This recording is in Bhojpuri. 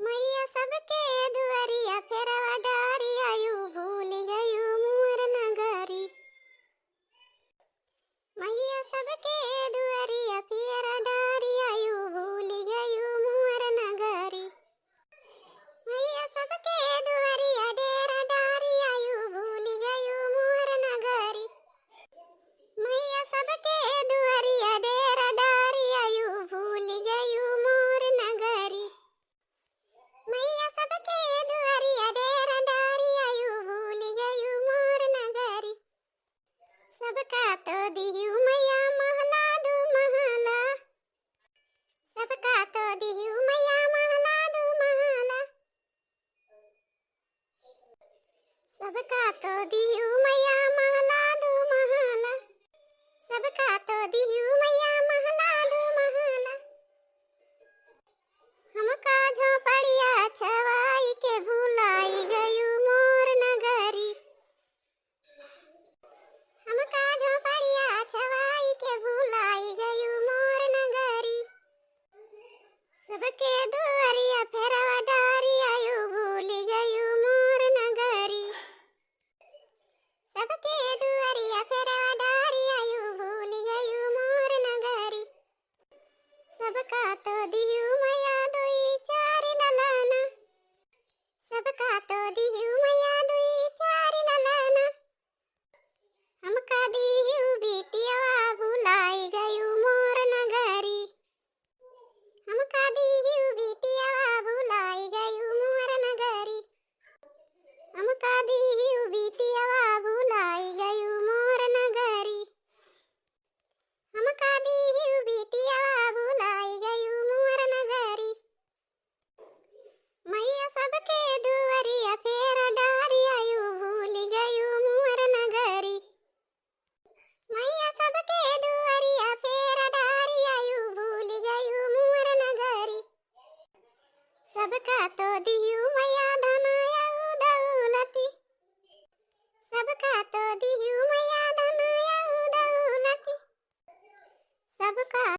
मैया सबके दुआरिया फेरवा डारिया यू भूल गयू मोर नगरी। मैया सबके दुआरिया फेरा डारिया यू भूल गयू मोर नगरी। मैया सबके दुआरिया डेरा डारिया यू भूल गयू मोर नगरी। मैया सबके दुआरिया डेरा डारिया यू भूल गयू मोर नगरी। मैया सबके दुआरिया डेरा डारिया यू भूल गयू मोर नगरी। सबका तो दियू मैया महला दू महला। सबका तो दियू मैया महला दू महला। सबका तो दियू मैया महला दू महला। सबका तो दियू मैया महला दू महला। हमका झोपड़िया छवाई के भुलाई गयू मोर नगरी। हमका झोपड़िया छवाई के भुलाई गयू मोर नगरी। सबके